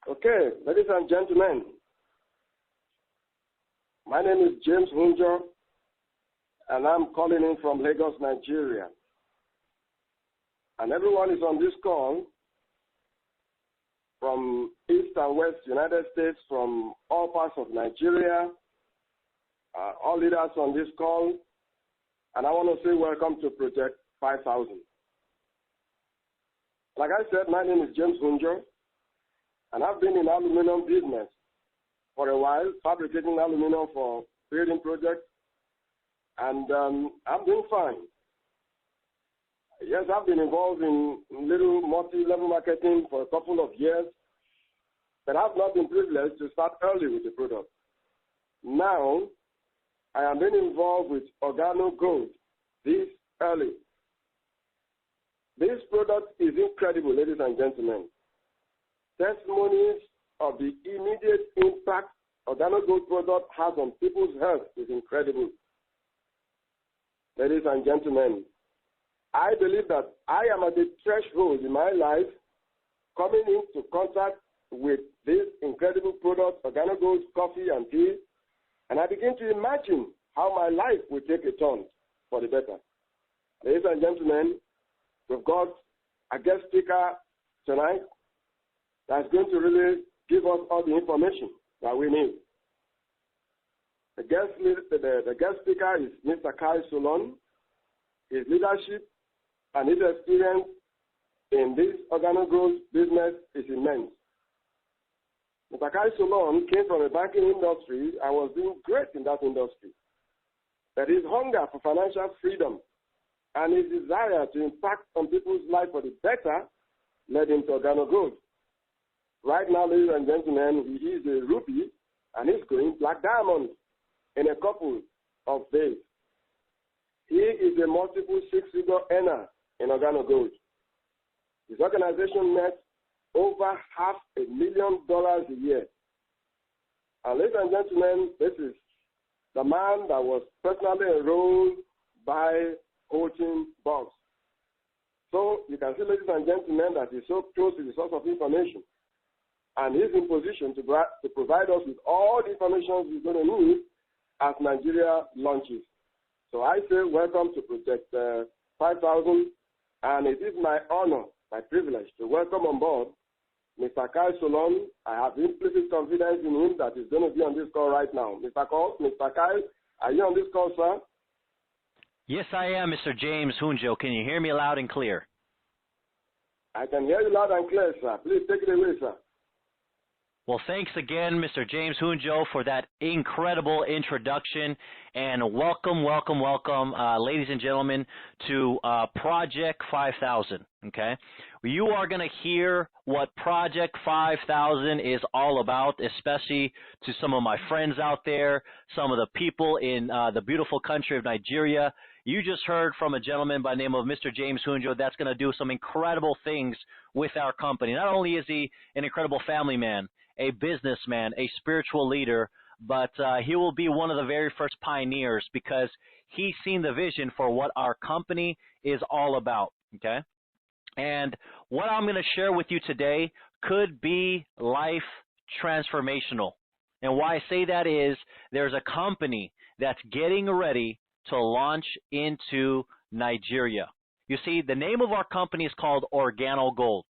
Okay, ladies and gentlemen, my name is James Hunjo, and I'm calling in from Lagos, Nigeria. And everyone is on this call from East and West United States, from all parts of Nigeria, all leaders on this call, and I want to say welcome to Project 5000. Like I said, my name is James Hunjo, and I've been in aluminum business for a while, fabricating aluminum for building projects, and I'm doing fine. Yes, I've been involved in little multi-level marketing for a couple of years, but I've not been privileged to start early with the product. Now, I am being involved with Organo Gold this early. This product is incredible, ladies and gentlemen. Testimonies of the immediate impact Organo Gold product has on people's health is incredible. Ladies and gentlemen, I believe that I am at the threshold in my life coming into contact with this incredible product, Organo Gold coffee and tea, and I begin to imagine how my life will take a turn for the better. Ladies and gentlemen, we've got a guest speaker tonight that's going to really give us all the information that we need. The guest speaker is Mr. Kai Solon. His leadership and his experience in this Organo Gold business is immense. Mr. Kai Solon came from a banking industry and was doing great in that industry. But his hunger for financial freedom and his desire to impact on people's life for the better led him to Organo Gold. Right now, ladies and gentlemen, he is a ruby and he's going black diamond in a couple of days. He is a multiple six-figure earner in Organo Gold. His organization net over $500,000 a year. And ladies and gentlemen, this is the man that was personally enrolled by coaching box. So you can see, ladies and gentlemen, that he's so close to the source of information. And he's in position to provide us with all the information we're going to need as Nigeria launches. So I say welcome to Project 5000, and it is my honor, my privilege to welcome on board Mr. Kai Solon. I have implicit confidence in him that he's going to be on this call right now. Mr. Kai, are you on this call, sir? Yes, I am, Mr. James Hunjo. Can you hear me loud and clear? I can hear you loud and clear, sir. Please take it away, sir. Well, thanks again, Mr. James Hunjo, for that incredible introduction, and welcome, ladies and gentlemen, to Project 5000, okay? You are going to hear what Project 5000 is all about, especially to some of my friends out there, some of the people in the beautiful country of Nigeria. You just heard from a gentleman by the name of Mr. James Hunjo that's going to do some incredible things with our company. Not only is he an incredible family man, a businessman, a spiritual leader, but he will be one of the very first pioneers because he's seen the vision for what our company is all about, okay? And what I'm going to share with you today could be life transformational. And why I say that is there's a company that's getting ready to launch into Nigeria. You see, the name of our company is called Organo Gold.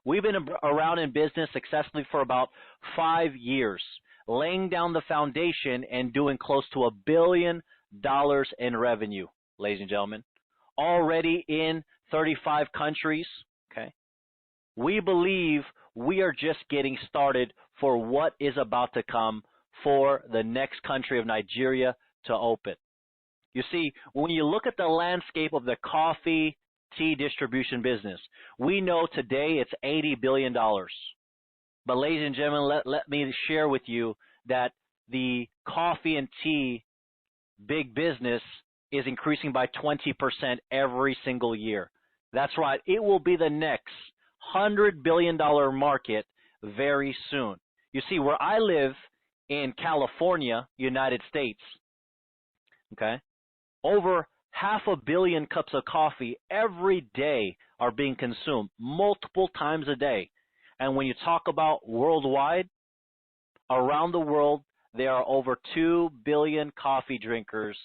We've been around in business successfully for about 5 years, laying down the foundation and doing close to $1 billion in revenue, ladies and gentlemen. Already in 35 countries, okay? We believe we are just getting started for what is about to come for the next country of Nigeria to open. You see, when you look at the landscape of the coffee, tea distribution business, we know today it's $80 billion. But ladies and gentlemen, let me share with you that the coffee and tea big business is increasing by 20% every single year. That's right. It will be the next $100 billion market very soon. You see, where I live in California, United States, okay, over 500 million cups of coffee every day are being consumed multiple times a day. And when you talk about worldwide, around the world, there are over 2 billion coffee drinkers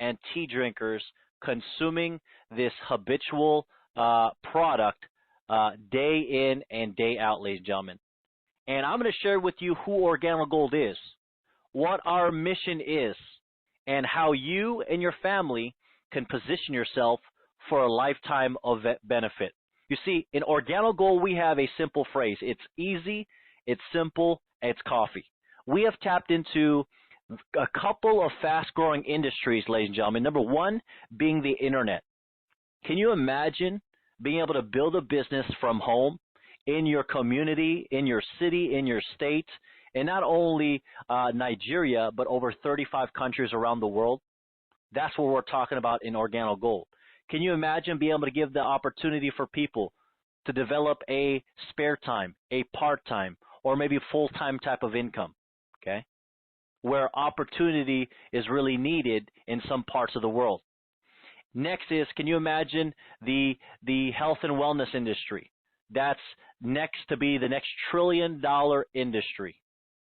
and tea drinkers consuming this habitual product day in and day out, ladies and gentlemen. And I'm going to share with you who OrganoGold is, what our mission is, and how you and your family can position yourself for a lifetime of benefit. You see, in OrganoGold, we have a simple phrase. It's easy, it's simple, and it's coffee. We have tapped into a couple of fast-growing industries, ladies and gentlemen. Number one being the internet. Can you imagine being able to build a business from home in your community, in your city, in your state, and not only Nigeria, but over 35 countries around the world? That's what we're talking about in OrganoGold. Can you imagine being able to give the opportunity for people to develop a spare time, a part-time, or maybe full-time type of income, okay, where opportunity is really needed in some parts of the world? Next is, can you imagine the health and wellness industry? That's next to be the next trillion-dollar industry,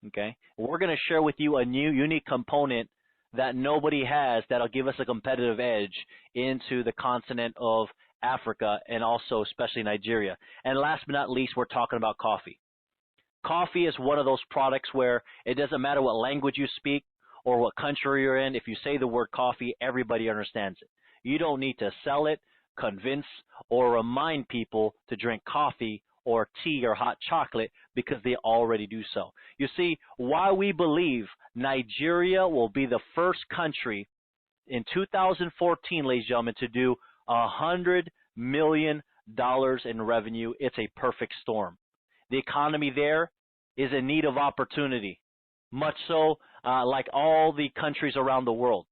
okay? We're going to share with you a new unique component that nobody has that'll give us a competitive edge into the continent of Africa and also especially Nigeria. And last but not least, we're talking about coffee. Coffee is one of those products where it doesn't matter what language you speak or what country you're in. If you say the word coffee, everybody understands it. You don't need to sell it, convince, or remind people to drink coffee or tea or hot chocolate because they already do so. You see, why we believe Nigeria will be the first country in 2014, ladies and gentlemen, to do $100 million in revenue. It's a perfect storm. The economy there is in need of opportunity, much so like all the countries around the world.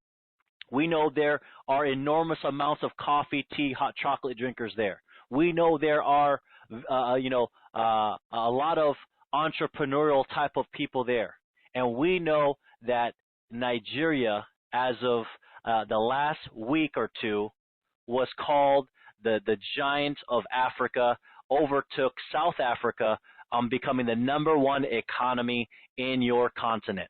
We know there are enormous amounts of coffee, tea, hot chocolate drinkers there. We know there are a lot of entrepreneurial type of people there. And we know that Nigeria, as of the last week or two, was called the giant of Africa, overtook South Africa, becoming the #1 economy in your continent.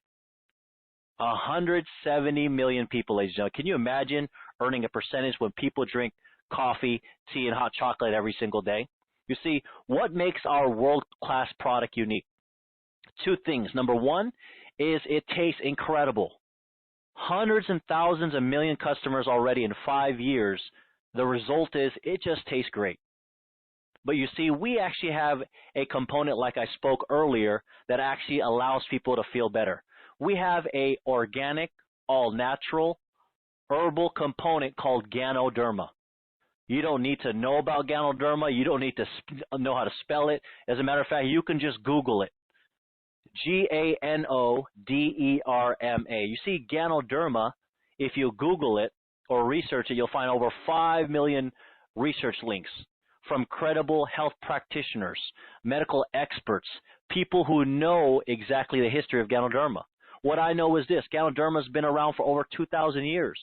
170 million people, ladies and gentlemen. Can you imagine earning a percentage when people drink coffee, tea, and hot chocolate every single day? You see, what makes our world-class product unique? Two things. Number one is it tastes incredible. Hundreds and thousands of million customers already in 5 years. The result is it just tastes great. But you see, we actually have a component, like I spoke earlier, that actually allows people to feel better. We have a organic, all-natural, herbal component called Ganoderma. You don't need to know about Ganoderma. You don't need to know how to spell it. As a matter of fact, you can just Google it. Ganoderma. You see, Ganoderma, if you Google it or research it, you'll find over 5 million research links from credible health practitioners, medical experts, people who know exactly the history of Ganoderma. What I know is this: Ganoderma has been around for over 2,000 years.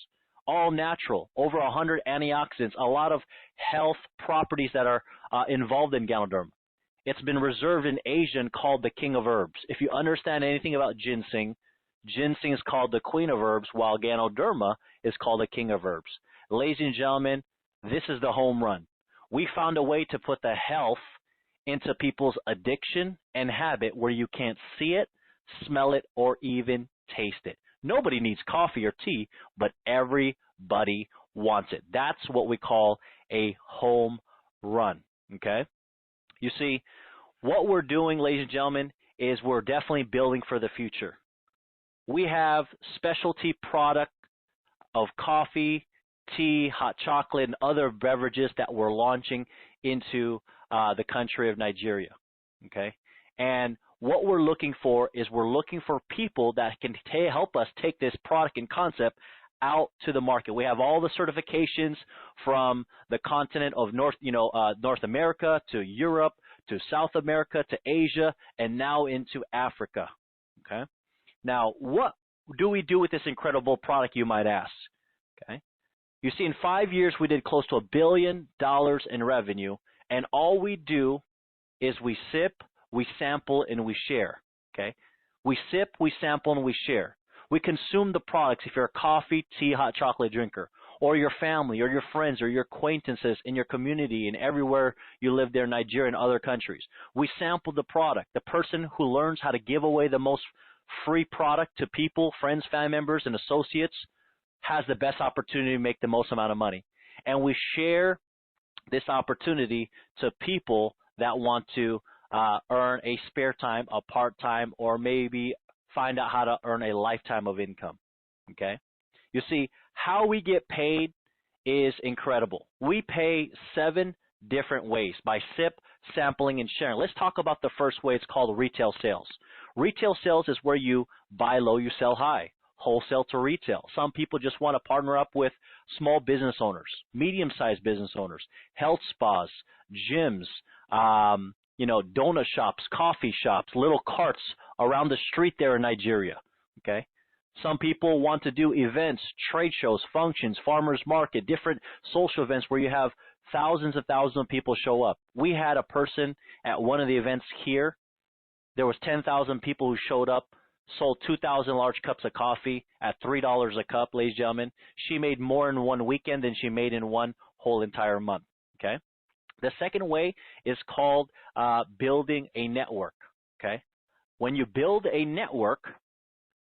All natural, over 100 antioxidants, a lot of health properties that are involved in Ganoderma. It's been reserved in Asia and called the king of herbs. If you understand anything about ginseng, ginseng is called the queen of herbs, while Ganoderma is called the king of herbs. Ladies and gentlemen, this is the home run. We found a way to put the health into people's addiction and habit where you can't see it, smell it, or even taste it. Nobody needs coffee or tea, but everybody wants it. That's what we call a home run, okay? You see, what we're doing, ladies and gentlemen, is we're definitely building for the future. We have specialty product of coffee, tea, hot chocolate, and other beverages that we're launching into the country of Nigeria, okay? And what we're looking for is we're looking for people that can help us take this product and concept out to the market. We have all the certifications from the continent of North America to Europe to South America to Asia and now into Africa. Okay. Now, what do we do with this incredible product, you might ask? Okay. You see, in 5 years we did close to $1 billion in revenue, and all we do is we sip, we sample, and we share, okay? We sip, we sample, and we share. We consume the products if you're a coffee, tea, hot chocolate drinker, or your family, or your friends, or your acquaintances in your community and everywhere you live there in Nigeria and other countries. We sample the product. The person who learns how to give away the most free product to people, friends, family members, and associates has the best opportunity to make the most amount of money. And we share this opportunity to people that want to earn a spare time, a part-time, or maybe find out how to earn a lifetime of income, okay? You see, how we get paid is incredible. We pay 7 different ways, by sip, sampling, and sharing. Let's talk about the first way. It's called retail sales. Retail sales is where you buy low, you sell high, wholesale to retail. Some people just want to partner up with small business owners, medium-sized business owners, health spas, gyms, donut shops, coffee shops, little carts around the street there in Nigeria, okay? Some people want to do events, trade shows, functions, farmers market, different social events where you have thousands of people show up. We had a person at one of the events here. There was 10,000 people who showed up, sold 2,000 large cups of coffee at $3 a cup, ladies and gentlemen. She made more in one weekend than she made in one whole entire month, okay? The second way is called building a network, okay? When you build a network,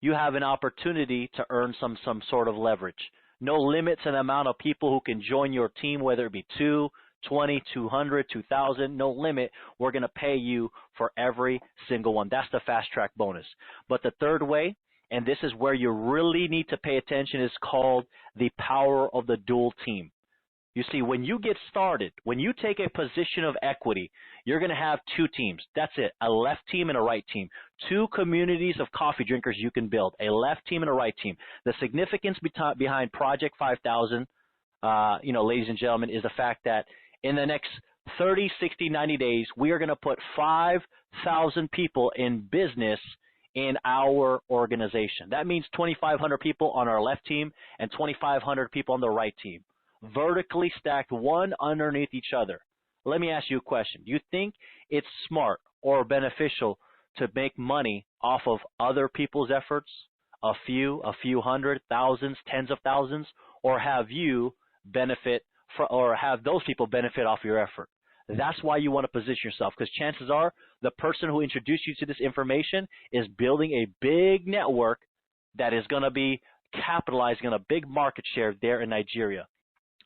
you have an opportunity to earn some sort of leverage. No limits in the amount of people who can join your team, whether it be 2, 20, 200, 2,000, no limit. We're going to pay you for every single one. That's the fast track bonus. But the third way, and this is where you really need to pay attention, is called the power of the dual team. You see, when you get started, when you take a position of equity, you're going to have 2 teams. That's it, a left team and a right team. 2 communities of coffee drinkers you can build, a left team and a right team. The significance behind Project 5000, ladies and gentlemen, is the fact that in the next 30, 60, 90 days, we are going to put 5,000 people in business in our organization. That means 2,500 people on our left team and 2,500 people on the right team, vertically stacked, one underneath each other. Let me ask you a question. Do you think it's smart or beneficial to make money off of other people's efforts, a few hundred, thousands, tens of thousands, or have you benefit or have those people benefit off your effort? That's why you want to position yourself, because chances are the person who introduced you to this information is building a big network that is going to be capitalizing on a big market share there in Nigeria.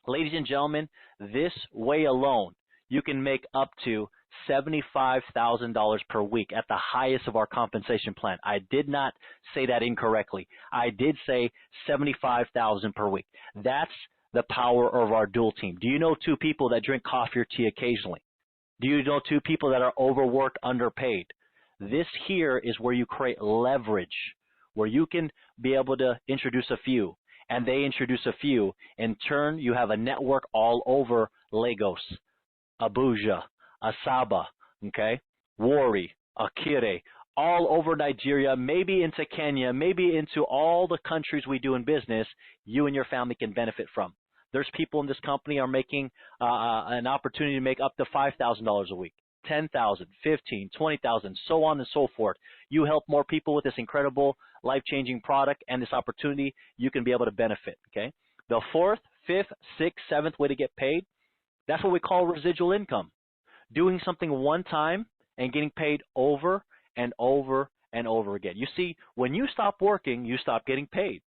Ladies and gentlemen, this way alone, you can make up to $75,000 per week at the highest of our compensation plan. I did not say that incorrectly. I did say $75,000 per week. That's the power of our dual team. Do you know 2 people that drink coffee or tea occasionally? Do you know 2 people that are overworked, underpaid? This here is where you create leverage, where you can be able to introduce a few, and they introduce a few. In turn, you have a network all over Lagos, Abuja, Asaba, okay, Warri, Akire, all over Nigeria, maybe into Kenya, maybe into all the countries we do in business, you and your family can benefit from. There's people in this company are making an opportunity to make up to $5,000 a week, $10,000, $15,000, $20,000, so on and so forth. You help more people with this incredible life-changing product and this opportunity, you can be able to benefit, okay? The 4th, 5th, 6th, 7th way to get paid, that's what we call residual income. Doing something one time and getting paid over and over and over again. You see, when you stop working, you stop getting paid.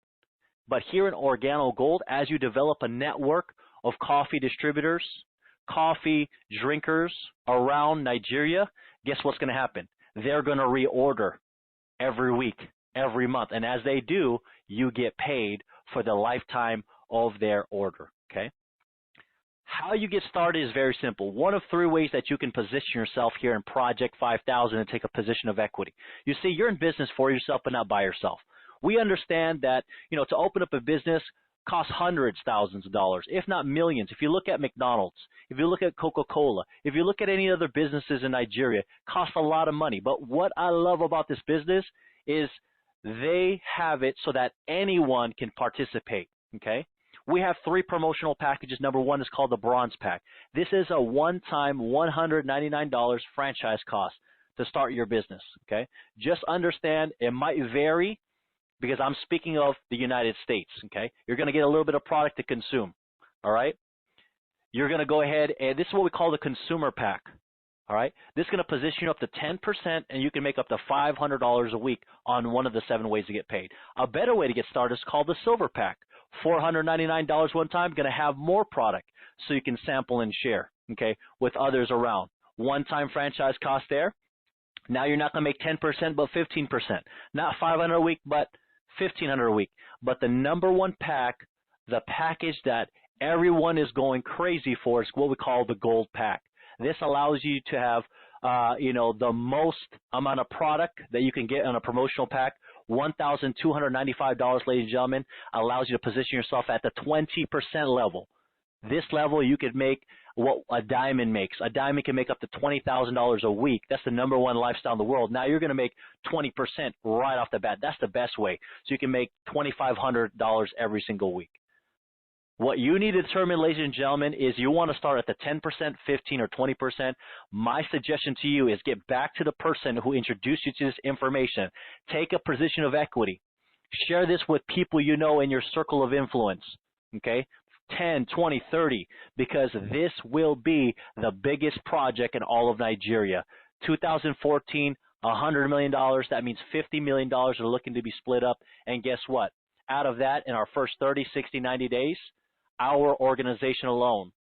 But here in Organo Gold, as you develop a network of coffee distributors, coffee drinkers around Nigeria, guess what's going to happen? They're going to reorder every week, every month. And as they do, you get paid for the lifetime of their order, okay? How you get started is very simple. One of 3 ways that you can position yourself here in Project 5000 and take a position of equity. You see, you're in business for yourself, but not by yourself. We understand that, to open up a business costs hundreds, thousands of dollars, if not millions. If you look at McDonald's, if you look at Coca-Cola, if you look at any other businesses in Nigeria, it costs a lot of money. But what I love about this business is they have it so that anyone can participate, okay? We have 3 promotional packages. Number 1 is called the Bronze Pack. This is a one-time $199 franchise cost to start your business, okay? Just understand it might vary because I'm speaking of the United States, okay? You're going to get a little bit of product to consume, all right? You're going to go ahead, and this is what we call the consumer pack, all right? This is going to position you up to 10%, and you can make up to $500 a week on one of the 7 ways to get paid. A better way to get started is called the silver pack. $499 one time, going to have more product so you can sample and share, okay, with others around. One-time franchise cost there. Now you're not going to make 10%, but 15%. Not $500 a week, but $1,500 a week. But the number one pack, the package that everyone is going crazy for, is what we call the gold pack. This allows you to have, the most amount of product that you can get on a promotional pack. $1,295, ladies and gentlemen, allows you to position yourself at the 20% level. This level, you could make what a diamond makes. A diamond can make up to $20,000 a week. That's the number one lifestyle in the world. Now you're going to make 20% right off the bat. That's the best way. So you can make $2,500 every single week. What you need to determine, ladies and gentlemen, is you want to start at the 10%, 15, or 20%. My suggestion to you is get back to the person who introduced you to this information. Take a position of equity. Share this with people you know in your circle of influence, okay? 10, 20, 30, because this will be the biggest project in all of Nigeria. 2014, $100 million. That means $50 million are looking to be split up. And guess what? Out of that, in our first 30, 60, 90 days, our organization alone,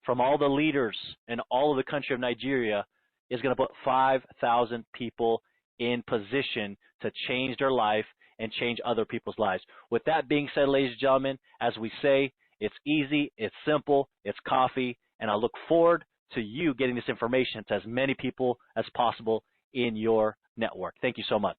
from all the leaders in all of the country of Nigeria, is going to put 5,000 people in position to change their life and change other people's lives. With that being said, ladies and gentlemen, as we say, it's easy, it's simple, it's coffee, and I look forward to you getting this information to as many people as possible in your network. Thank you so much.